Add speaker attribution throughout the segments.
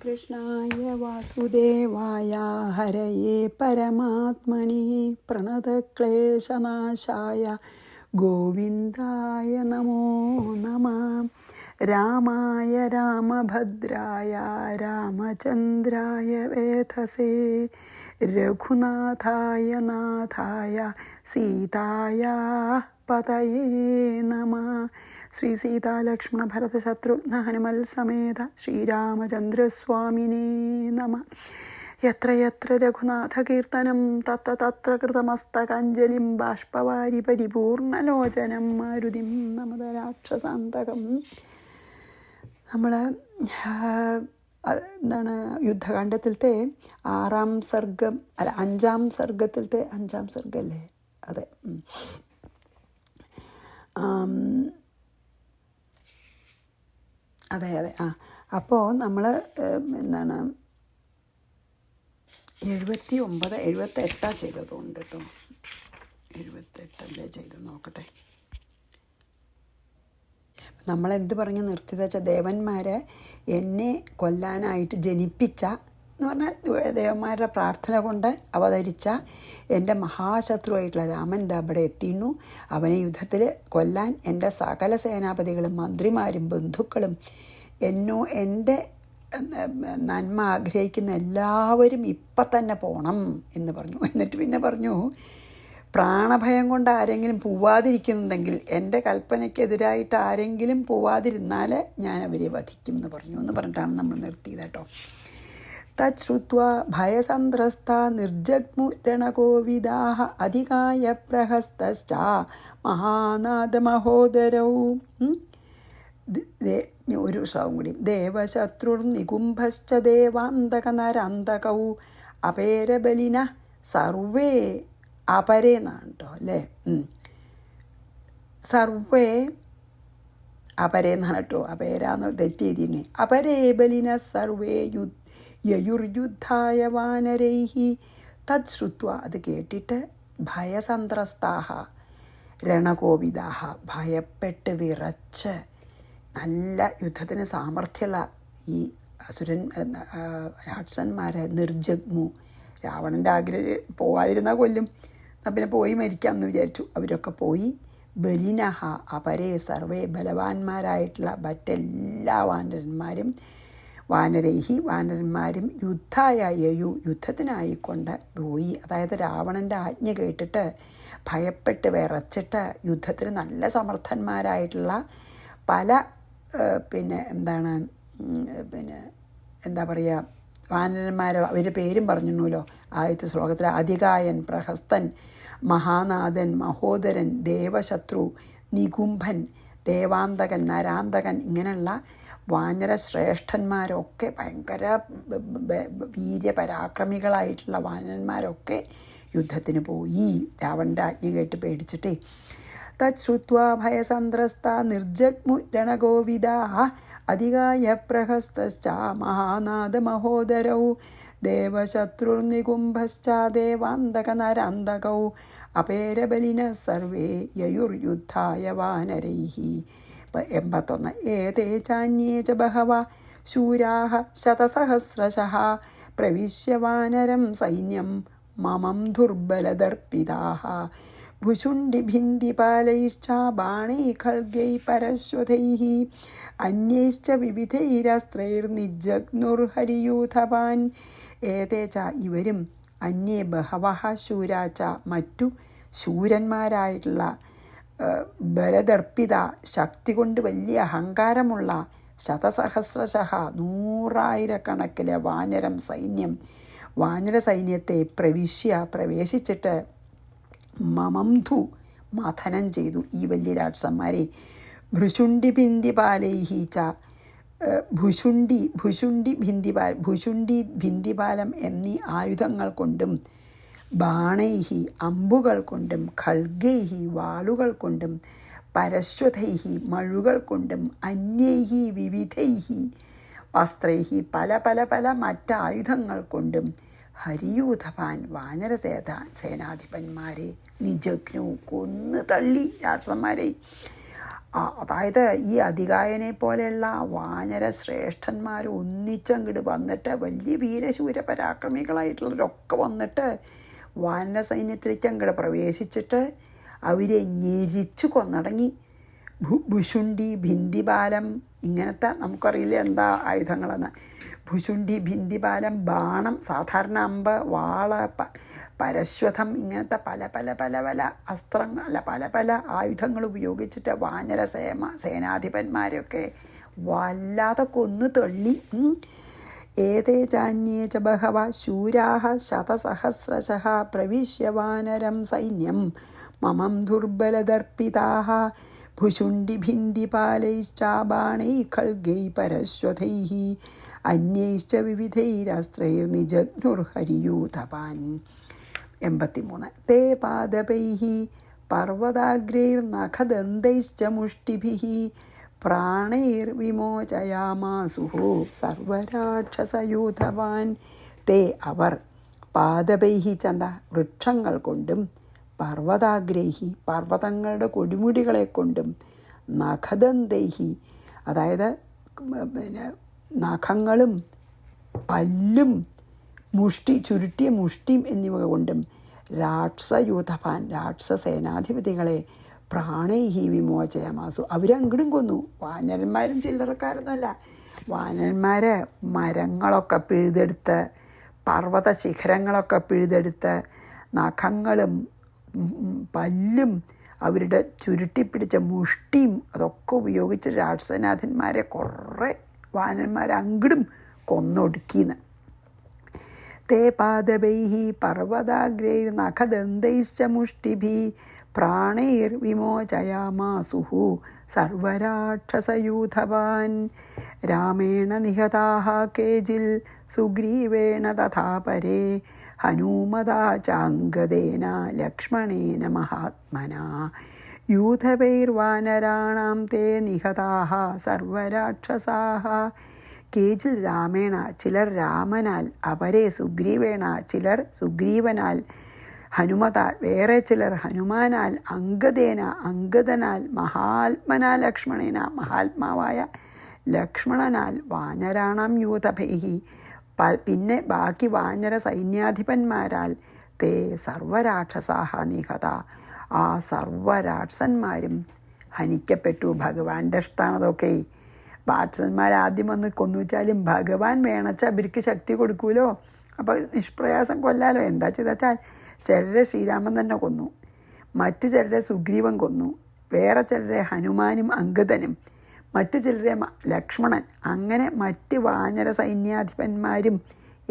Speaker 1: കൃഷ്ണായ വാസുദേവായ ഹരയേ പരമാത്മനെ പ്രണതക്ലേശനാശായ ഗോവിന്ദായ നമോ നമഃ. രാമായ രാമഭദ്രായ രാമചന്ദ്രായ വേധസേ രഘുനാഥായ നാഥായ സീതായ പതയേ നമഃ. ശ്രീ സീതാലക്ഷ്മണ ഭരത ശത്രുഘ്ന ഹനുമൽ സമേത ശ്രീരാമചന്ദ്രസ്വാമിനേ നമഃ. യത്ര യത്ര രഘുനാഥകീർത്തനം തത്ര തത്ര കൃതമസ്തകാഞ്ജലിം ബാഷ്പവാരി പരിപൂർണലോചനം മാരുതിം നമത രാക്ഷസാന്തകം. നമ്മൾ എന്താണ് യുദ്ധകാണ്ഡത്തിലത്തെ 6-ാം സർഗം അല്ല 5-ാം സർഗത്തിലത്തെ 5-ാം സർഗല്ലേ, അതെ, അതെ അതെ അപ്പോൾ നമ്മൾ എന്താണ് 78 ചെയ്തതുകൊണ്ട് കേട്ടോ, 78 ചെയ്ത് നോക്കട്ടെ. നമ്മളെന്ത് പറഞ്ഞ് നിർത്തിയത് വെച്ചാൽ, ദേവന്മാരെ എന്നെ കൊല്ലാനായിട്ട് ജനിപ്പിച്ച എന്ന് പറഞ്ഞാൽ ദേവന്മാരുടെ പ്രാർത്ഥന കൊണ്ട് അവതരിച്ച എൻ്റെ മഹാശത്രുവായിട്ടുള്ള രാമൻ അവിടെ എത്തിയിരുന്നു. അവനെ യുദ്ധത്തിൽ കൊല്ലാൻ എൻ്റെ സകല സേനാപതികളും മന്ത്രിമാരും ബന്ധുക്കളും എൻ്റെ നന്മ ആഗ്രഹിക്കുന്ന എല്ലാവരും ഇപ്പം തന്നെ പോകണം എന്ന് പറഞ്ഞു. എന്നിട്ട് പിന്നെ പറഞ്ഞു, പ്രാണഭയം കൊണ്ട് ആരെങ്കിലും പോവാതിരിക്കുന്നുണ്ടെങ്കിൽ, എൻ്റെ കൽപ്പനയ്ക്കെതിരായിട്ട് ആരെങ്കിലും പോവാതിരുന്നാൽ ഞാൻ അവരെ വധിക്കും എന്ന് പറഞ്ഞു എന്ന് പറഞ്ഞിട്ടാണ് നമ്മൾ നിർത്തിയത് കേട്ടോ. തശ്രുത്വാ ഭയസന്ത്രസ്ത നിർജഗ്മു രണകോവിദാഹ അധികായ പ്രഹസ്തശ്ച മഹാനാദമഹോദരൗ. ഒരു ശ്ലോകം കൂടി. ദേവശത്രുർനികുംഭശ്ച ദേവാന്തക നരാന്തകൗ അപേരബലിന സർവേ അപരേ എന്നാണ് കേട്ടോ അല്ലേ, സർവേ അപരേ എന്നാണ് കേട്ടോ, അപേരാന്ന് തെറ്റെഴുതിനെ. അപരേ ബലിന സർവേ യയുർയുദ്ധായ വാനരൈഹി. തത് ശ്രുത്വ, അത് കേട്ടിട്ട്, ഭയസന്ത്രസ്താഹ രണകോവിദാഹ, ഭയപ്പെട്ട് വിറച്ച് നല്ല യുദ്ധത്തിന് സാമർഥ്യമുള്ള ഈ രാക്ഷസന്മാരെ നിർജഗ്മു, രാവണൻ്റെ ആഗ്രഹം പോവാതിരുന്നാൽ കൊല്ലും, എന്നാൽ പിന്നെ പോയി മരിക്കാമെന്ന് വിചാരിച്ചു. അവരൊക്കെ പോയി. ബലിനഹ അപരേ സർവേ, ബലവാന്മാരായിട്ടുള്ള മറ്റെല്ലാ വാനരന്മാരും യുദ്ധായ യയു, യുദ്ധത്തിനായിക്കൊണ്ട് പോയി. അതായത് രാവണൻ്റെ ആജ്ഞ കേട്ടിട്ട് ഭയപ്പെട്ട് വിറച്ചിട്ട് യുദ്ധത്തിന് നല്ല സമർത്ഥന്മാരായിട്ടുള്ള പല എന്താ പറയുക വാനരന്മാരെ അവരുടെ പേരും പറഞ്ഞിരുന്നല്ലോ ആദ്യത്തെ ശ്ലോകത്തിൽ. അധികായൻ, പ്രഹസ്തൻ, മഹാനാഥൻ, മഹോദരൻ, ദേവശത്രു, നികുംഭൻ, ദേവാന്തകൻ, നരാന്തകൻ, ഇങ്ങനെയുള്ള വാനര ശ്രേഷ്ഠന്മാരൊക്കെ ഭയങ്കര വീര്യപരാക്രമികളായിട്ടുള്ള വാനരന്മാരൊക്കെ യുദ്ധത്തിന് പോയി, രാവണൻ്റെ ആജ്ഞ കേട്ട് പേടിച്ചിട്ടേ. തശ്രുത്വാ ഭയസന്ത്രസ്ത നിർജഗ്മു രണകോവിദാഹ അധികായ പ്രഹസ്തശ്ച മഹാനാദമഹോദരൗ ദേവശത്രുർനികുംഭശ്ച ദേവാന്തക നരാന്തകൗ അപേരബലിന സർവേ യയുർയുദ്ധായ വാനരൈഹി. 81. ഏതേ ചാന്യേ ച ബഹവ ശൂരാഃ ശതസഹസ്രശഃ പ്രവിശ്യ വാനരം സൈന്യം മമം ദുർബലദർപ്പിതാഃ ഭുശുണ്ഡിഭിന്ദിപാലൈശ്ച ബാണൈഃ ഖൽഗൈഃ പരശ്വതൈഃ അന്യൈശ്ച വിവിധൈരസ്ത്രൈർനിജഗ്നുർഹരിയൂഥവാൻ. ഏതേ ച, ഇവരും, അന്യേ ബഹവഃ ശൂരാച്ച, മറ്റു ശൂരന്മാരായിട്ടുള്ള, ബലദർപ്പിത, ശക്തി കൊണ്ട് വലിയ അഹങ്കാരമുള്ള, ശതസഹസ്രശഃ 100,000 വാനര സൈന്യത്തെ പ്രവേശിച്ചിട്ട് മമംധു, മഥനം ചെയ്തു ഈ വലിയ രാക്ഷസന്മാരെ. ഭുശുണ്ഡി ഭിന്ദിപാലം എന്നീ ആയുധങ്ങൾ കൊണ്ടും, ബാണൈഹി അമ്പുകൾ കൊണ്ടും, ഖൽഗൈഹി വാളുകൾ കൊണ്ടും, പരശ്വതൈഹി മഴുകൾ കൊണ്ടും, അന്യൈഹി വിവിധൈഹി വസ്ത്രൈഹി പല പല പല മറ്റായുധങ്ങൾ കൊണ്ടും, ഹരിയൂഥവാൻ സേനാധിപന്മാരെ നിജഗ്നു കൊന്നു തള്ളി രാക്ഷസന്മാരെ. അതായത് ഈ അതികായനെ പോലെയുള്ള വാനര ശ്രേഷ്ഠന്മാർ ഒന്നിച്ചങ്ങോട്ട് വന്നിട്ട് വലിയ വീരശൂര പരാക്രമികളായിട്ടുള്ളവരൊക്കെ വന്നിട്ട് വാനര സൈന്യത്തിലേക്ക് അങ്ങോട്ട് പ്രവേശിച്ചിട്ട് അവരെ ഞെരിച്ചു കൊന്നടങ്ങി. ഭുശുണ്ഡി, ഭിന്ദിപാലം, ഇങ്ങനത്തെ നമുക്കറിയില്ല എന്താ ആയുധങ്ങളെന്ന്. ഭുശുണ്ഡി, ഭിന്ദിപാലം, ബാണം, സാധാരണ അമ്പ്, വാള്, പരശ്വതം, ഇങ്ങനത്തെ പല പല പല പല അസ്ത്രങ്ങൾ പല പല ആയുധങ്ങൾ ഉപയോഗിച്ചിട്ട് വാനര സേനാധിപന്മാരെയൊക്കെ വല്ലാതെ കൊന്നു തള്ളി. ഏതേ ചാന്യേ ച ബഹവ ശൂരാഹ ശതസഹസ്രശഃ പ്രവിശ്യ വാനരം സൈന്യം മമം ദുർബലദർപ്പിതാഃ ഭുശുണ്ഡിഭിന്ദിപാലൈശ്ചാബാണൈ ഖൽഗൈ പരശ്വതൈഃ അന്യൈശ്ച വിവിധൈരസ്ത്രൈർനിജഘ്നുർഹരിയൂഥപാൻ. 83. തേ പാദപൈഃ പർവ്വതാഗ്രൈർനഖദന്തൈശ്ച മുഷ്ടിഭിഃ പ്രാണൈർവിമോചയാമാസുഃ സർവരാക്ഷസയൂഥവാൻ. തേ അവർ, പാദപൈഃ ചന്ത വൃക്ഷങ്ങൾ കൊണ്ടും, പർവ്വതാഗ്രൈഹി പർവ്വതങ്ങളുടെ കൊടുമുടികളെ കൊണ്ടും, നഖദന്തൈഹി അതായത് നഖങ്ങളും പല്ലും ചുരുട്ടിയ മുഷ്ടിയും എന്നിവ കൊണ്ടും രാക്ഷസയൂഥപാൻ രാക്ഷസേനാധിപതികളെ പ്രാണൈഹി വിമോചയമാസു അവരങ്ങടും കൊന്നു. വാനരന്മാരും ചില്ലറക്കാരൊന്നുമല്ല. വാനരന്മാരെ മരങ്ങളൊക്കെ പിഴുതെടുത്ത്, പർവ്വത ശിഖരങ്ങളൊക്കെ പിഴുതെടുത്ത്, നഖങ്ങളും പല്ലും അവരുടെ ചുരുട്ടിപ്പിടിച്ച മുഷ്ടിയും അതൊക്കെ ഉപയോഗിച്ച് രാക്ഷസനാഥന്മാരെ കുറേ വാനന്മാരെ അങ്ങടും കൊന്നൊടുക്കിന്ന്. തേ പാദപൈഃ പർവ്വതാഗ്രൈർനഖദന്തൈശ്ച മുഷ്ടിഭിഃ പ്രാണൈർവിമോചയാമാസുഃ സർവരാക്ഷസയൂഥവാൻ. രാമേണ നിഹതാഃ കേചിൽ സുഗ്രീവേണ തഥാ പരേ ഹനൂമതാ ചാംഗദേന ലക്ഷ്മണേന മഹാത്മനാ യൂഥവൈർവാനരാണാം തേ നിഹതാഃ സർവരാക്ഷസാഃ. കേചിൽ രാമേണ ചിലർ രാമനാൽ, അപരേ സുഗ്രീവേണ ചിലർ സുഗ്രീവനാൽ, ഹനുമതാൽ വേറെ ചിലർ ഹനുമാനാൽ, അംഗദേന അംഗദനാൽ, മഹാത്മനാ ലക്ഷ്മണേന മഹാത്മാവായ ലക്ഷ്മണനാൽ, വാനരാണാം യൂഥഭൈഃ പിന്നെ ബാക്കി വാനര സൈന്യാധിപന്മാരാൽ, തേ സർവരാക്ഷസാഃ നിഹത ആ സർവരാക്ഷസന്മാരും ഹനിക്കപ്പെട്ടു. ഭഗവാന്റെ ഇഷ്ടമാണതൊക്കെ. രാക്ഷസന്മാരാദ്യം വന്ന് കൊന്നുവെച്ചാലും ഭഗവാൻ വേണച്ചാൽ അവർക്ക് ശക്തി കൊടുക്കൂലോ. അപ്പോൾ നിഷ്പ്രയാസം കൊല്ലാലോ. എന്താ ചെയ്താച്ചാൽ ചിലരെ ശ്രീരാമൻ തന്നെ കൊന്നു, മറ്റു ചിലരെ സുഗ്രീവൻ കൊന്നു, വേറെ ചിലരെ ഹനുമാനും അംഗദനും, മറ്റു ചിലരെ ലക്ഷ്മണൻ, അങ്ങനെ മറ്റ് വാനര സൈന്യാധിപന്മാരും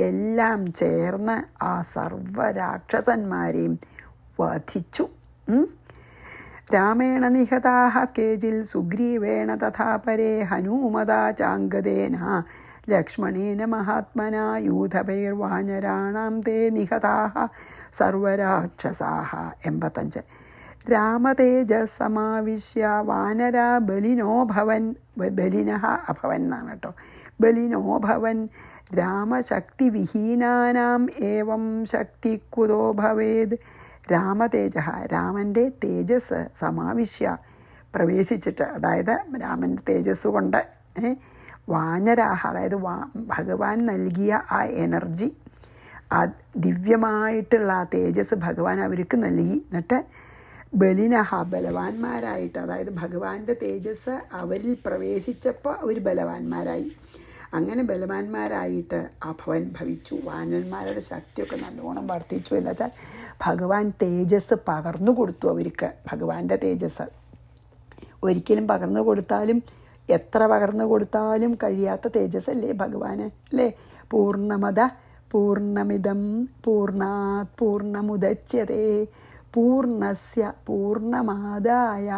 Speaker 1: എല്ലാം ചേർന്ന് ആ സർവരാക്ഷസന്മാരെയും വധിച്ചു. രാമേണ നിഹതാഃ കേചിൽ സുഗ്രീവേണ തഥാ പരേ ഹനൂമതാ ചാംഗദേന ലക്ഷ്മണേന മഹാത്മനാ യൂഥഭൈർവാനരാണാം തേ നിഹതാഃ സർവരാക്ഷസാഃ. 85. രാമതേജസമാവിശ്യ വാനരാ ബലിനോഭവൻ. ബലിനഃ അഭവൻ എന്നാണ് കേട്ടോ. ബലിനോഭവൻ രാമശക്തിവിഹീനാനാം ഏവം ശക്തി കുതോ ഭവേത്. രാമതേജ രാമൻ്റെ തേജസ് സമാവിശ്യ പ്രവേശിച്ചിട്ട്, അതായത് രാമൻ്റെ തേജസ് കൊണ്ട് വാനരാഹ അതായത് ഭഗവാൻ നൽകിയ ആ എനർജി, ആ ദിവ്യമായിട്ടുള്ള ആ തേജസ് ഭഗവാൻ അവർക്ക് നൽകി. എന്നിട്ട് ബലിനഹ ബലവാന്മാരായിട്ട്, അതായത് ഭഗവാന്റെ തേജസ് അവരിൽ പ്രവേശിച്ചപ്പോൾ അവർ ബലവാന്മാരായി. അങ്ങനെ ബലവാന്മാരായിട്ട് അഭവൻ ഭവിച്ചു. വാനന്മാരുടെ ശക്തിയൊക്കെ നല്ലോണം വർദ്ധിച്ചു. എന്ന് വെച്ചാൽ ഭഗവാൻ തേജസ് പകർന്നു കൊടുത്തു അവർക്ക്. ഭഗവാന്റെ തേജസ് ഒരിക്കലും പകർന്നു കൊടുത്താലും എത്ര പകർന്നു കൊടുത്താലും കഴിയാത്ത തേജസ്സല്ലേ ഭഗവാന്, അല്ലേ? പൂർണ്ണമദ പൂർണ്ണമിദം പൂർണ്ണാത് പൂർണ്ണമുദച്യതേ പൂർണ്ണസ്യ പൂർണ്ണമാദായ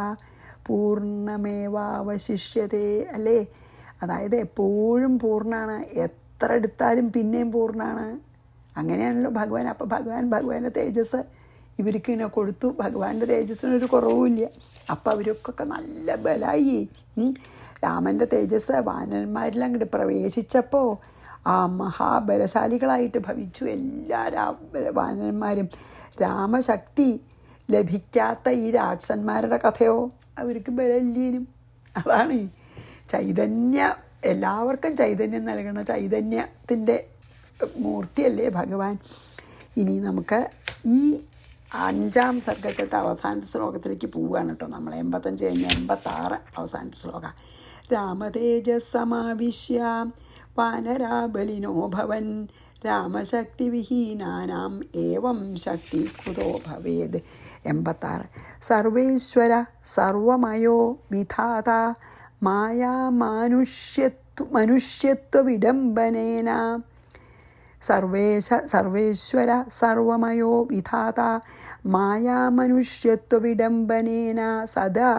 Speaker 1: പൂർണ്ണമേവാവശിഷ്യതേ, അല്ലേ? അതായത് എപ്പോഴും പൂർണ്ണമാണ്, എത്ര എടുത്താലും പിന്നെയും പൂർണ്ണമാണ്. അങ്ങനെയാണല്ലോ ഭഗവാൻ. അപ്പോൾ ഭഗവാന്റെ തേജസ് ഇവർക്ക് ഇങ്ങനെ കൊടുത്തു. ഭഗവാന്റെ തേജസ്സിനൊരു കുറവുമില്ല. അപ്പോൾ അവർക്കൊക്കെ നല്ല ബലമായി. രാമൻ്റെ തേജസ് വാനന്മാരിൽ അങ്ങോട്ട് പ്രവേശിച്ചപ്പോൾ ആ മഹാബലശാലികളായിട്ട് ഭവിച്ചു എല്ലാ വാനന്മാരും. രാമശക്തി ലഭിക്കാത്ത ഈ രാക്ഷസന്മാരുടെ കഥയോ അവർക്ക് ബലല്ലേനും. അതാണ് ചൈതന്യം, എല്ലാവർക്കും ചൈതന്യം നൽകണ ചൈതന്യത്തിൻ്റെ മൂർത്തിയല്ലേ ഭഗവാൻ. ഇനി നമുക്ക് ഈ 5-ാം സർഗത്തിലത്തെ അവസാനത്തെ ശ്ലോകത്തിലേക്ക് പോവുകയാണ് കേട്ടോ. നമ്മൾ 85 കഴിഞ്ഞ് 86 അവസാനത്തെ ശ്ലോകം. രാമതേജസ്സമാവിശ്യ വാനരാബലിനോ ഭവൻ രാമശക്തിവിഹീനാനാം ഏവം ശക്തി കുതോ ഭവേത്. 86. സർവേശ്വര സർവമയോ വിധാത മനുഷ്യത്വവിഡംബനേന. സർവേശ്വര സർവമയോ വിധാത മായാമനുഷ്യത്വവിഡംബനേന സദാ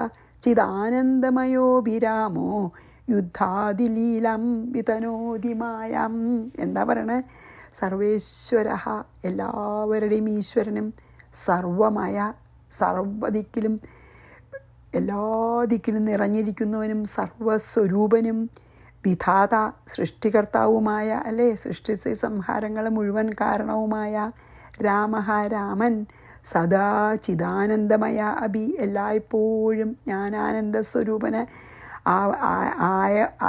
Speaker 1: ചിദാനന്ദമയോഭിരാമോ യുദ്ധാദിലീലം വിതനോതി മായം. എന്താ പറയണേ? സർവേശ്വര, എല്ലാവരുടെയും ഈശ്വരനും, സർവമയ, സർവദിക്കിലും എല്ലാ ദിക്കിലും നിറഞ്ഞിരിക്കുന്നവനും, സർവസ്വരൂപനും, വിധാത, സൃഷ്ടികർത്താവുമായ, അല്ലേ, സൃഷ്ടി സംഹാരങ്ങൾ മുഴുവൻ കാരണവുമായ രാമ, രാമൻ, സദാ ചിദാനന്ദമയ അഭി, എല്ലായ്പ്പോഴും ജ്ഞാനാനന്ദ സ്വരൂപന്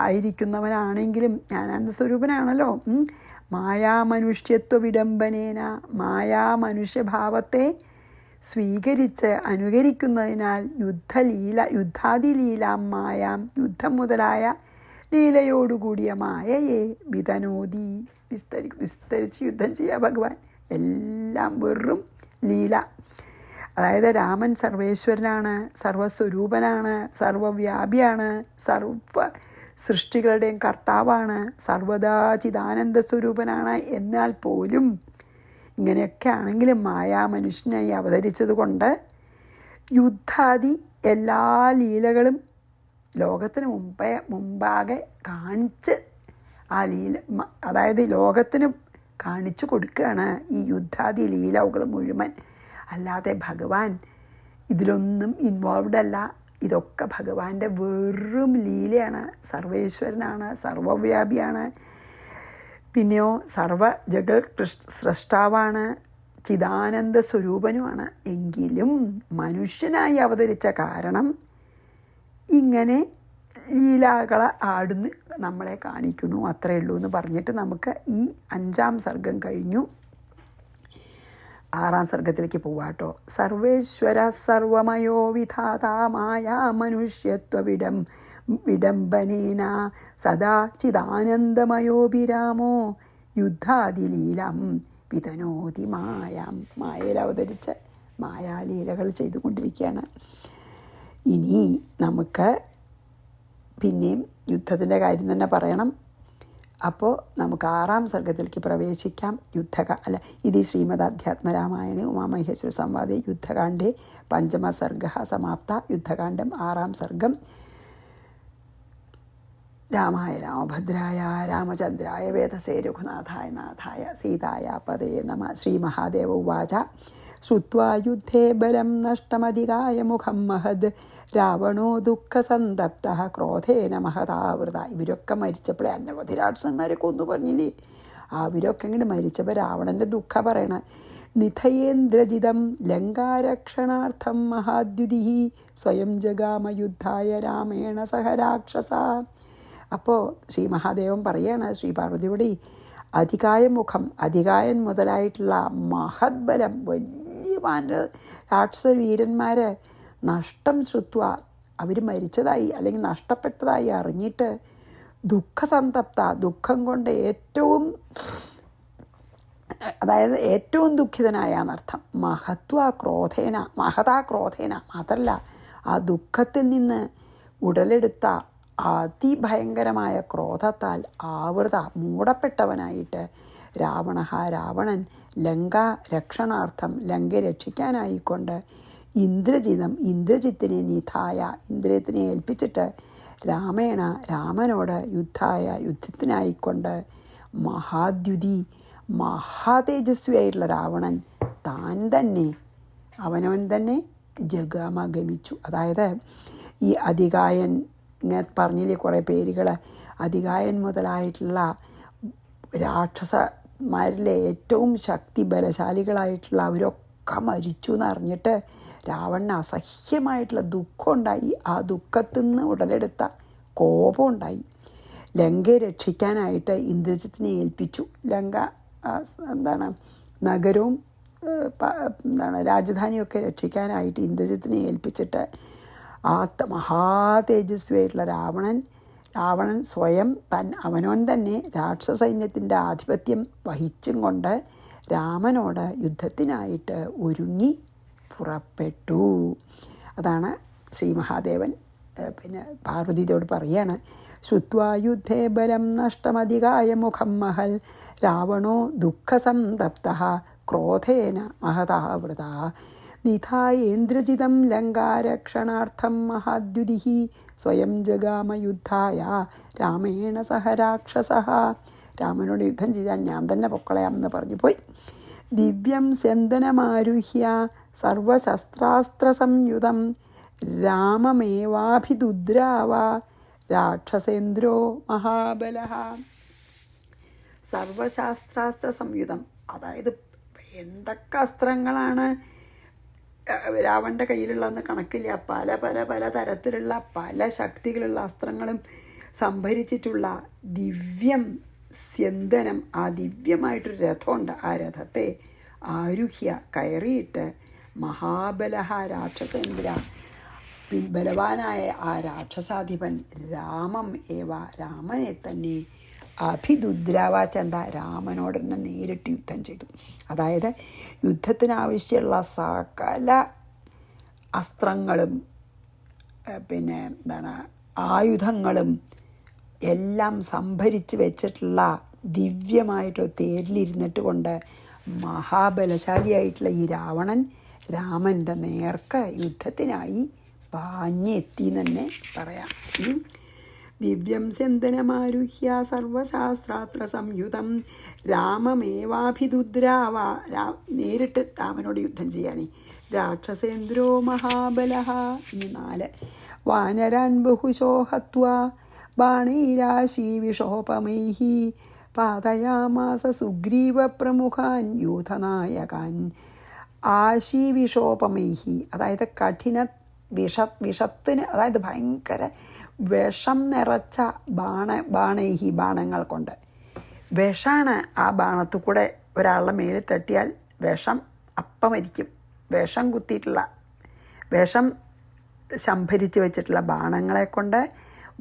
Speaker 1: ആയിരിക്കുന്നവനാണെങ്കിലും ജ്ഞാനാനന്ദ സ്വരൂപനാണല്ലോ. മായാമനുഷ്യത്വ വിഡംബനേന, മായാമനുഷ്യഭാവത്തെ സ്വീകരിച്ച് അനുകരിക്കുന്നതിനാൽ യുദ്ധാദിലീലാം മായാം, യുദ്ധം മുതലായ ലീലയോടുകൂടിയ മായയെ വിതനോതി, വിസ്തരിച്ച് യുദ്ധം ചെയ്യുക ഭഗവാൻ. എല്ലാം വെറും ലീല. അതായത് രാമൻ സർവേശ്വരനാണ്, സർവസ്വരൂപനാണ്, സർവവ്യാപിയാണ്, സർവ സൃഷ്ടികളുടെയും കർത്താവാണ്, സർവദാ ചിദാനന്ദ സ്വരൂപനാണ്. എന്നാൽ പോലും ഇങ്ങനെയൊക്കെ ആണെങ്കിലും മായാമനുഷ്യനായി അവതരിച്ചത് കൊണ്ട് യുദ്ധാദി എല്ലാ ലീലകളും ലോകത്തിന് മുമ്പാകെ കാണിച്ച്, ആ ലീല, അതായത് ലോകത്തിന് കാണിച്ചു കൊടുക്കുകയാണ് ഈ യുദ്ധാദി ലീലകൾ മുഴുവൻ. അല്ലാതെ ഭഗവാൻ ഇതിലൊന്നും ഇൻവോൾവ്ഡ് അല്ല. ഇതൊക്കെ ഭഗവാന്റെ വെറും ലീലയാണ്. സർവേശ്വരനാണ്, സർവവ്യാപിയാണ്, പിന്നെയോ സർവ ജഗത് സ്രഷ്ടാവാണ്, ചിദാനന്ദ സ്വരൂപനുമാണ്. എങ്കിലും മനുഷ്യനായി അവതരിച്ച കാരണം ഇങ്ങനെ ലീലകളെ ആടുന്ന് നമ്മളെ കാണിക്കുന്നു, അത്രയേ ഉള്ളൂ എന്ന് പറഞ്ഞിട്ട് നമുക്ക് ഈ 5-ാം സർഗം കഴിഞ്ഞു. 6-ാം സർഗത്തിലേക്ക് പോവാട്ടോ. സർവേശ്വര സർവമയോ വിധാത മായാ മനുഷ്യത്വ വിഡംബനേന സദാ ചിദാനന്ദമയോഭിരാമോ യുദ്ധാദിലീലം വിതനോതി മായാം. മായയിൽ അവതരിച്ച് മായാലീലകൾ ചെയ്തുകൊണ്ടിരിക്കുകയാണ്. ഇനി നമുക്ക് പിന്നെയും യുദ്ധത്തിൻ്റെ കാര്യം തന്നെ പറയണം. അപ്പോൾ നമുക്ക് 6-ാം സർഗത്തിലേക്ക് പ്രവേശിക്കാം. ഇത് ശ്രീമദ് അധ്യാത്മരാമായണ ഉമാമഹേശ്വര സംവാദേ യുദ്ധകാണ്ഡേ 5മ സർഗ സമാപ്ത. യുദ്ധകാണ്ഡം 6-ാം സർഗം. രാമായ രാമഭദ്രായ രാമചന്ദ്രായ വേദസേ രഘുനാഥായ നാഥായ സീതായ പദേ നമ. ശ്രീമഹാദേവ ഉവാച ശ്രുത്വാ യുദ്ധേ ബലം നഷ്ടമധികായ മുഖം മഹദ് രാവണോ ദുഃഖസന്തപ്തഃ ക്രോധേന മഹതാവൃത. ഇവരൊക്കെ മരിച്ചപ്പോഴേ അനവധി രാക്ഷസന്മാരെ കൊന്നു പറഞ്ഞില്ലേ. അവരൊക്കെ ഇങ്ങോട്ട് മരിച്ചപ്പോൾ രാവണൻ്റെ ദുഃഖം പറയണ. നിധയേന്ദ്രജിതം ലങ്കാരക്ഷണാർത്ഥം മഹാദ്യുതി സ്വയം ജഗാമയുദ്ധായ രാമേണ സഹ രാക്ഷസ. അപ്പോൾ ശ്രീ മഹാദേവൻ പറയാണ് ശ്രീ പാർവതിയോട്, അധികായമുഖം, അധികായൻ മുതലായിട്ടുള്ള മഹദ്ബലം, വലിയ രാക്ഷസ വീരന്മാർ നഷ്ടം ശ്രുത്വ, അവർ മരിച്ചതായി അല്ലെങ്കിൽ നഷ്ടപ്പെട്ടതായി അറിഞ്ഞിട്ട് ദുഃഖസന്തപ്ത, ദുഃഖം കൊണ്ട് ഏറ്റവും ദുഃഖിതനായ എന്നർത്ഥം. മഹതാ ക്രോധേന മാത്രല്ല, ആ ദുഃഖത്തിൽ നിന്ന് ഉടലെടുത്ത അതിഭയങ്കരമായ ക്രോധത്താൽ മൂടപ്പെട്ടവനായിട്ട് രാവണൻ ലങ്ക രക്ഷണാർത്ഥം, ലങ്ക രക്ഷിക്കാനായിക്കൊണ്ട് ഇന്ദ്രജിത്തിനെ നിധായ, ഇന്ദ്രിയത്തിനെ ഏൽപ്പിച്ചിട്ട് രാമനോട് യുദ്ധത്തിനായിക്കൊണ്ട് മഹാദ്യുതി, മഹാതേജസ്വിയായിട്ടുള്ള രാവണൻ അവനവൻ തന്നെ ജഗമഗമിച്ചു. അതായത് ഈ അധികായൻ, ഇങ്ങനെ പറഞ്ഞില്ലേ കുറേ പേരുകൾ, അധികായൻ മുതലായിട്ടുള്ള രാക്ഷസന്മാരിലെ ഏറ്റവും ബലശാലികളായിട്ടുള്ള അവരൊക്കെ മരിച്ചു എന്നറിഞ്ഞിട്ട് രാവണന് അസഹ്യമായിട്ടുള്ള ദുഃഖമുണ്ടായി. ആ ദുഃഖത്തിൽ നിന്ന് ഉടലെടുത്ത കോപമുണ്ടായി. ലങ്കയെ രക്ഷിക്കാനായിട്ട് ഇന്ദ്രജിത്തിനെ ഏൽപ്പിച്ചു. ലങ്ക നഗരവും രാജധാനിയൊക്കെ രക്ഷിക്കാനായിട്ട് ഇന്ദ്രജിത്തിനെ ഏൽപ്പിച്ചിട്ട് ആ മഹാതേജസ്വിയായിട്ടുള്ള രാവണൻ സ്വയം അവനവൻ തന്നെ രാക്ഷസൈന്യത്തിൻ്റെ ആധിപത്യം വഹിച്ചും കൊണ്ട് രാമനോട് യുദ്ധത്തിനായിട്ട് ഒരുങ്ങി പുറപ്പെട്ടു. അതാണ് ശ്രീ മഹാദേവൻ പാർവതീയോട് പറയാണ്, ശ്രുത്വാ യുദ്ധേ ബലം നഷ്ടമധികായ മുഖം മഹൽ രാവണോ ദുഃഖസന്തപ്തഃ ക്രോധേന മഹതാവൃതാ നിധായേന്ദ്രജിതം ലങ്കാരക്ഷണാർത്ഥം മഹാദ്യുതിഃ സ്വയം ജഗാമയുദ്ധായ രാമേണ സഹ രാക്ഷസഃ. രാമനോട് യുദ്ധം ചെയ്യാൻ ഞാൻ തന്നെ പൊക്കളയാമെന്ന് പറഞ്ഞു പോയി. ദിവ്യം സ്യന്ദനമാരുഹ്യ സർവശസ്ത്രാസ്ത്രസംയുതം രാമമേവാഭിദുദ്രാവ രാക്ഷസേന്ദ്രോ മഹാബലഃ. സർവശാസ്ത്രാസ്ത്ര സംയുതം, അതായത് എന്തൊക്കെ അസ്ത്രങ്ങളാണ് രാവണൻ്റെ കയ്യിലുള്ളതെന്ന് കണക്കില്ല. പല പല പല തരത്തിലുള്ള പല ശക്തികളുള്ള അസ്ത്രങ്ങളും സംഭരിച്ചിട്ടുള്ള ദിവ്യം സ്യന്തനം, ആ ദിവ്യമായിട്ടൊരു രഥമുണ്ട്. ആ രഥത്തെ ആരുഹ്യ കയറിയിട്ട് മഹാബലഃ രാക്ഷസേന്ദ്ര, ബലവാനായ ആ രാക്ഷസാധിപൻ രാമം ഏവ രാമനെ തന്നെ അഭിദുദ്രാവാചന്ത രാമനോട് തന്നെ നേരിട്ട് യുദ്ധം ചെയ്തു. അതായത് യുദ്ധത്തിനാവശ്യമുള്ള സകല അസ്ത്രങ്ങളും ആയുധങ്ങളും എല്ലാം സംഭരിച്ച് വെച്ചിട്ടുള്ള ദിവ്യമായിട്ട് തേരിലിരുന്നിട്ട് കൊണ്ട് മഹാബലശാലിയായിട്ടുള്ള ഈ രാമൻ്റെ നേർക്ക് യുദ്ധത്തിനായി പാഞ്ഞെത്തി തന്നെ പറയാം. ദിവ്യം സ്യന്ദനമാരുഹ്യ സർവശാസ്ത്രാത്ര സംയുതം രാമമേവാഭിദുദ്രാവ, നേരിട്ട് രാമനോട് യുദ്ധം ചെയ്യാനേ. രാക്ഷസേന്ദ്രോ മഹാബലഃ. ഇനി 4. വാനരാൻ ബഹുശോ ഹത്വാ ബാണൈരാശീ വിഷോപമൈഃ പാതയാമാസ സുഗ്രീവപ്രമുഖാൻ യൂഥനായകാൻ. ആശീവിഷോപമൈഃ, അതായത് കഠിന വിഷത്തിന്, അതായത് ഭയങ്കര വിഷം നിറച്ച ബാണങ്ങൾ കൊണ്ട്. വിഷമാണ് ആ ബാണത്തിൽ കൂടെ ഒരാളുടെ മേലിൽ തട്ടിയാൽ വിഷം മരിക്കും. വിഷം കുത്തിയിട്ടുള്ള വിഷം സംഭരിച്ച് വെച്ചിട്ടുള്ള ബാണങ്ങളെ കൊണ്ട്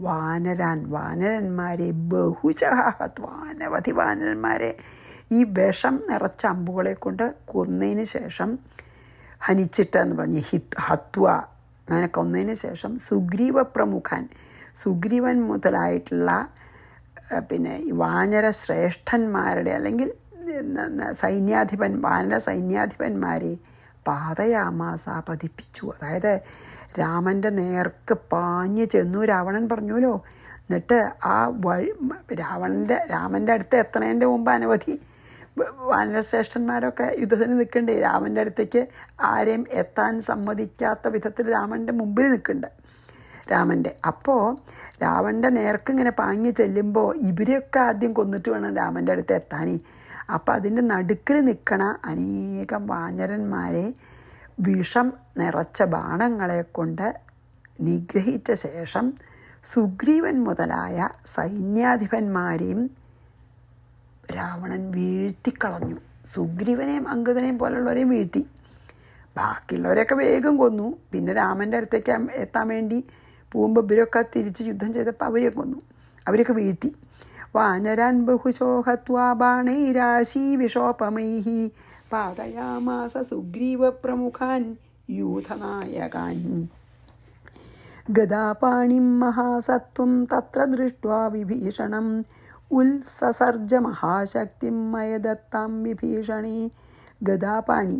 Speaker 1: വാനരന്മാരെ ബഹുജഹത്, അനവധി വാനരന്മാരെ ഈ വിഷം നിറച്ച അമ്പുകളെ കൊണ്ട് കൊന്നതിന് ശേഷം ഹനിച്ചിട്ടെന്ന് പറഞ്ഞ് ഹത്വ, അങ്ങനെ കൊന്നതിന് ശേഷം സുഗ്രീവൻ മുതലായിട്ടുള്ള ഈ വാനര ശ്രേഷ്ഠന്മാരുടെ അല്ലെങ്കിൽ വാനര സൈന്യാധിപന്മാരെ പാതയാമാസ പതിപ്പിച്ചു. അതായത് രാമൻ്റെ നേർക്ക് പാഞ്ഞ് ചെന്നു. രാവണൻ പറഞ്ഞുല്ലോ. എന്നിട്ട് ആ രാമൻ്റെ അടുത്ത് എത്തണതിൻ്റെ മുമ്പ് അനവധി വാനരശ്രേഷ്ഠന്മാരൊക്കെ യുദ്ധത്തിന് നിൽക്കണ്ടേ. രാമൻ്റെ അടുത്തേക്ക് ആരെയും എത്താൻ സമ്മതിക്കാത്ത വിധത്തിൽ രാമൻ്റെ മുമ്പിൽ നിൽക്കുന്നുണ്ട് രാമൻ്റെ. അപ്പോൾ രാവണൻ്റെ നേർക്ക് ഇങ്ങനെ പാഞ്ഞ് ചെല്ലുമ്പോൾ ഇവരെയൊക്കെ ആദ്യം കൊന്നിട്ട് വേണം രാമൻ്റെ അടുത്ത് എത്താനേ. അപ്പം അതിൻ്റെ നടുക്കിൽ നിൽക്കണ അനേകം വാനരന്മാരെ വിഷം നിറച്ച ബാണങ്ങളെ കൊണ്ട് നിഗ്രഹിച്ച ശേഷം സുഗ്രീവൻ മുതലായ സൈന്യാധിപന്മാരെയും രാവണൻ വീഴ്ത്തിക്കളഞ്ഞു. സുഗ്രീവനെയും അംഗദനെയും പോലുള്ളവരെയും വീഴ്ത്തി. ബാക്കിയുള്ളവരെയൊക്കെ വേഗം കൊന്നു. പിന്നെ രാമൻ്റെ അടുത്തേക്ക് എത്താൻ വേണ്ടി പോകുമ്പോൾ ഇവരൊക്കെ തിരിച്ച് യുദ്ധം ചെയ്തപ്പോൾ അവരെയൊക്കെ കൊന്നു, അവരൊക്കെ വീഴ്ത്തി. വാനരാൻ ബഹുശോ ഹത്വാ ബാണൈരാശീ വിഷോപമൈഃ പാതയാമാസ സുഗ്രീവപ്രമുഖാൻ യൂഥനായകാൻ. ഗദാപാണിം മഹാസത്വം തത്ര ദൃഷ്ട്വാ വിഭീഷണം ഉത്സസർജ മഹാശക്തിം മയദത്താം വിഭീഷണേ. ഗദാപാണി,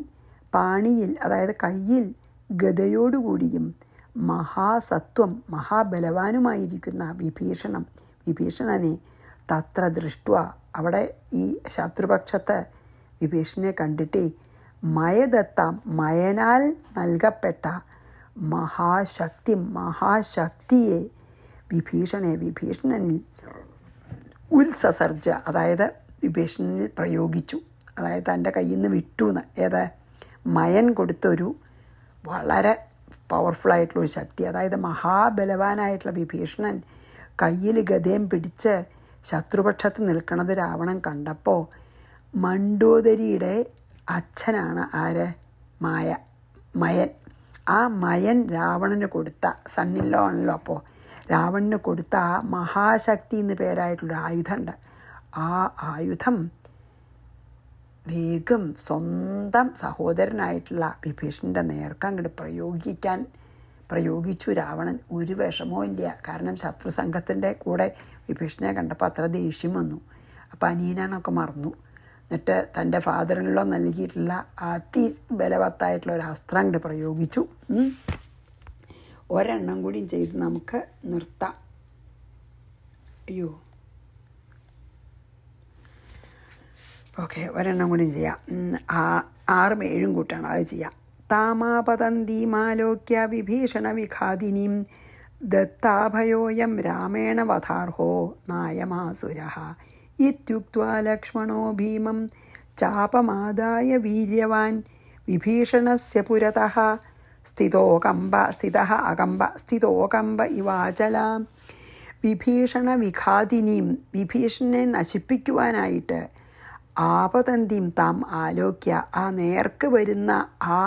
Speaker 1: പാണിയിൽ അതായത് കയ്യിൽ ഗദയോടുകൂടിയും മഹാസത്വം മഹാബലവാനുമായിരിക്കുന്ന വിഭീഷണനെ തത്ര ദൃഷ്ട്വ, അവിടെ ഈ ശത്രുപക്ഷത്ത് വിഭീഷണനെ കണ്ടിട്ടേ മയദത്താം, മയനാൽ നൽകപ്പെട്ട മഹാശക്തിയെ വിഭീഷണനിൽ ഉത്സസർജ, അതായത് വിഭീഷണനിൽ പ്രയോഗിച്ചു. അതായത് തൻ്റെ കയ്യിൽ നിന്ന് വിട്ടൂന്ന്, മയൻ കൊടുത്തൊരു വളരെ പവർഫുള്ളായിട്ടുള്ളൊരു ശക്തി. അതായത് മഹാബലവാനായിട്ടുള്ള വിഭീഷണൻ കയ്യിൽ ഗദയും പിടിച്ച് ശത്രുപക്ഷത്ത് നിൽക്കുന്നത് രാവണൻ കണ്ടപ്പോൾ മണ്ഡോദരിയുടെ അച്ഛനാണ് ആര്? മയൻ. ആ മയൻ രാവണന് കൊടുത്ത സണ്ണില്ലോ ആണല്ലോ. അപ്പോൾ രാവണന് കൊടുത്ത ആ മഹാശക്തി എന്ന് പേരായിട്ടുള്ളൊരു ആയുധമുണ്ട്. ആ ആയുധം വേഗം സ്വന്തം സഹോദരനായിട്ടുള്ള വിഭീഷണൻ്റെ നേർക്ക് അങ്ങോട്ട് പ്രയോഗിച്ചു രാവണൻ. ഒരു വിഷമവും ഇല്ല. കാരണം ശത്രുസംഘത്തിൻ്റെ കൂടെ വിഭീഷണനെ കണ്ടപ്പോൾ അത്ര ദേഷ്യം വന്നു. അപ്പോൾ അനിയനാണൊക്കെ മറന്നു. എന്നിട്ട് തൻ്റെ ഫാദറിനുള്ള നൽകിയിട്ടുള്ള അതിബലവത്തായിട്ടുള്ള ഒരു അസ്ത്രം അങ്ങോട്ട് പ്രയോഗിച്ചു. ഒരെണ്ണം കൂടിയും ചെയ്ത് നമുക്ക് നിർത്താം. അയ്യോ, ഓക്കെ, ഒരെണ്ണം കൂടിയും ചെയ്യാം. 6ഉം 7ഉം കൂട്ടാണ്, അത് ചെയ്യാം. താമാപതന്തീമാലോക്യ വിഭീഷണ വിഘാതിനീം ദത്താഭയോയം രാമേണ വധാർഹോ നായമാസുരഃ ഇത്യുക്ത്വാ ലക്ഷ്മണോ ഭീമം ചാപമാദായ വീര്യവാൻ വിഭീഷണസ്യ പുരതഃ സ്ഥിതോകമ്പ ഇവാചലാം. വിഭീഷണ വിഘാതിനീം, വിഭീഷണനെ നശിപ്പിക്കുവാനായിട്ട് ആപതന്തിയും താം ആലോക്യ, ആ നേർക്ക് വരുന്ന ആ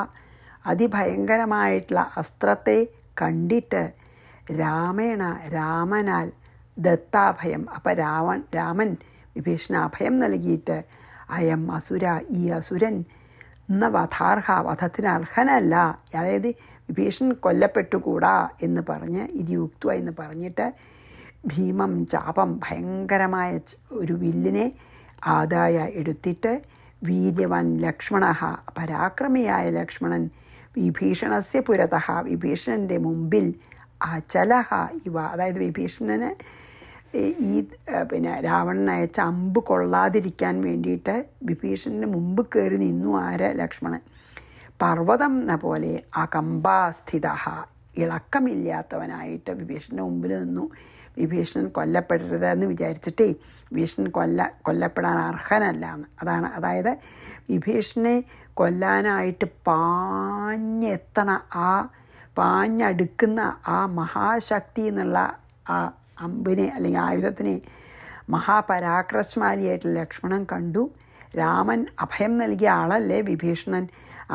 Speaker 1: അതിഭയങ്കരമായിട്ടുള്ള അസ്ത്രത്തെ കണ്ടിട്ട് രാമനാൽ ദത്താഭയം, അപ്പം രാമൻ വിഭീഷണ അഭയം നൽകിയിട്ട് അയം അസുര, ഈ അസുരൻ വധത്തിന് അർഹനല്ല, അതായത് വിഭീഷണൻ കൊല്ലപ്പെട്ടുകൂടാ എന്ന് പറഞ്ഞ് ഇതിയുക്ത എന്ന് പറഞ്ഞിട്ട് ഭീമം ചാപം, ഭയങ്കരമായ ഒരു വില്ലിനെ ആദായ എടുത്തിട്ട് വീര്യവാൻ ലക്ഷ്മണ, പരാക്രമിയായ ലക്ഷ്മണൻ വിഭീഷണസ്യ പുരതഃ, വിഭീഷണൻ്റെ മുമ്പിൽ അചലഹ ഇവ, അതായത് വിഭീഷണന് ഈ രാവണൻ അയച്ച അമ്പ് കൊള്ളാതിരിക്കാൻ വേണ്ടിയിട്ട് വിഭീഷണന് മുമ്പ് കയറി നിന്നു ആര്? ലക്ഷ്മണൻ. പർവ്വതം എന്ന പോലെ അകമ്പാസ്ഥിത, ഇളക്കമില്ലാത്തവനായിട്ട് വിഭീഷണൻ്റെ മുമ്പിൽ നിന്നു. വിഭീഷണൻ കൊല്ലപ്പെടരുതെന്ന് വിചാരിച്ചിട്ടേ വിഭീഷണൻ കൊല്ലപ്പെടാൻ അർഹനല്ല എന്ന്. അതായത് വിഭീഷണനെ കൊല്ലാനായിട്ട് പാഞ്ഞടുക്കുന്ന ആ മഹാശക്തി എന്നുള്ള ആ അമ്പിനെ അല്ലെങ്കിൽ ആയുധത്തിനെ മഹാപരാക്രമശാലിയായിട്ടുള്ള ലക്ഷ്മണൻ കണ്ടു. രാമൻ അഭയം നൽകിയ ആളല്ലേ വിഭീഷണൻ.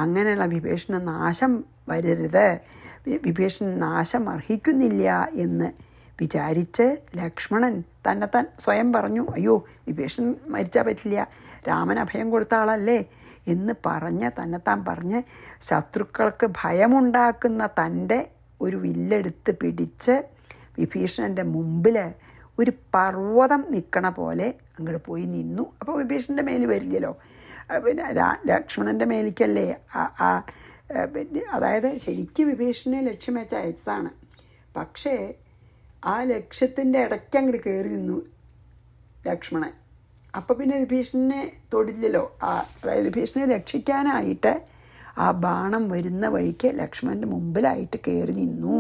Speaker 1: അങ്ങനെയുള്ള വിഭീഷണൻ നാശം വരരുത്, വിഭീഷണൻ നാശം അർഹിക്കുന്നില്ല എന്ന് വിചാരിച്ച് ലക്ഷ്മണൻ തന്നെത്താൻ സ്വയം പറഞ്ഞു, അയ്യോ വിഭീഷണൻ മരിച്ചാൽ പറ്റില്ല, രാമൻ അഭയം കൊടുത്ത ആളല്ലേ എന്ന് തന്നെത്താൻ പറഞ്ഞ് ശത്രുക്കൾക്ക് ഭയമുണ്ടാക്കുന്ന തൻ്റെ ഒരു വില്ലെടുത്ത് പിടിച്ച് വിഭീഷണൻ്റെ മുമ്പിൽ ഒരു പർവ്വതം നിൽക്കണ പോലെ അങ്ങോട്ട് പോയി നിന്നു. അപ്പോൾ വിഭീഷണൻ്റെ മേൽ വരില്ലല്ലോ, പിന്നെ ലക്ഷ്മണൻ്റെ മേലിക്കല്ലേ അതായത് ശരിക്കും വിഭീഷണനെ ലക്ഷ്യം വെച്ച് അയച്ചതാണ്. പക്ഷേ ആ ലക്ഷ്യത്തിൻ്റെ ഇടയ്ക്ക് അങ്ങോട്ട് കയറി നിന്നു ലക്ഷ്മണൻ. അപ്പോൾ പിന്നെ വിഭീഷണനെ തൊടില്ലല്ലോ. അതായത് വിഭീഷണനെ രക്ഷിക്കാനായിട്ട് ആ ബാണം വരുന്ന വഴിക്ക് ലക്ഷ്മണൻ്റെ മുമ്പിലായിട്ട് കയറി നിന്നു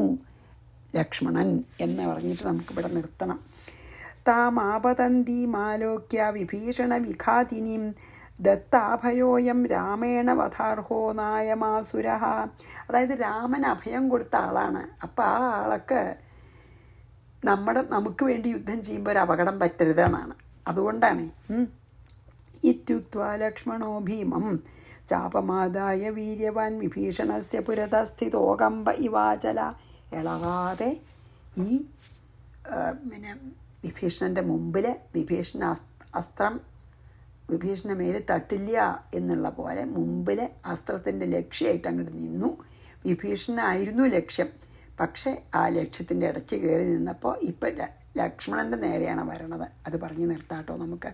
Speaker 1: ലക്ഷ്മണൻ എന്ന് പറഞ്ഞിട്ട് നമുക്കിവിടെ നിർത്തണം. താമാപതന്തീമാലോക്യ വിഭീഷണ വിഘാതിനീം ദത്താഭയോയം രാമേണ വധാർഹോ നായമാസുരഃ. അതായത് രാമൻ അഭയം കൊടുത്ത ആളാണ്. അപ്പോൾ ആ ആൾക്ക് നമുക്ക് വേണ്ടി യുദ്ധം ചെയ്യുമ്പോൾ ഒരു അപകടം പറ്റരുത് എന്നാണ്. അതുകൊണ്ടാണ് ഇത്യുക്ത്വാ ലക്ഷ്മണോ ഭീമം ചാപമാദായ വീര്യവാൻ വിഭീഷണസ്യ പുരതസ്ഥിതോകമ്പ ഇവാചല. ഇളകാതെ ഈ വിഭീഷണൻ്റെ മുമ്പിൽ വിഭീഷണ അസ്ത്രം വിഭീഷണ മേൽ തട്ടില്ല എന്നുള്ള പോലെ മുമ്പിൽ അസ്ത്രത്തിൻ്റെ ലക്ഷ്യമായിട്ട് അങ്ങോട്ട് നിന്നു. വിഭീഷണനായിരുന്നു ലക്ഷ്യം. പക്ഷേ ആ ലക്ഷ്യത്തിൻ്റെ ഇടയ്ക്ക് കയറി നിന്നപ്പോൾ ഇപ്പം ലക്ഷ്മണൻ്റെ നേരെയാണ് വരണത്. അത് പറഞ്ഞു നിർത്താട്ടോ നമുക്ക്.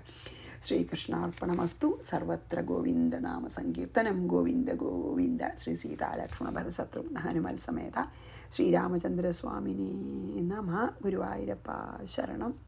Speaker 1: ശ്രീകൃഷ്ണാർപ്പണമസ്തു. സർവത്ര ഗോവിന്ദ നാമ സങ്കീർത്തനം. ഗോവിന്ദ ഗോവിന്ദ. ശ്രീ സീതാലക്ഷ്മണ ഭരതശത്രുഘ്ന ഹനുമൽ സമേത ശ്രീരാമചന്ദ്രസ്വാമിനേ നമഃ. ഗുരുവായൂരപ്പ ശരണം.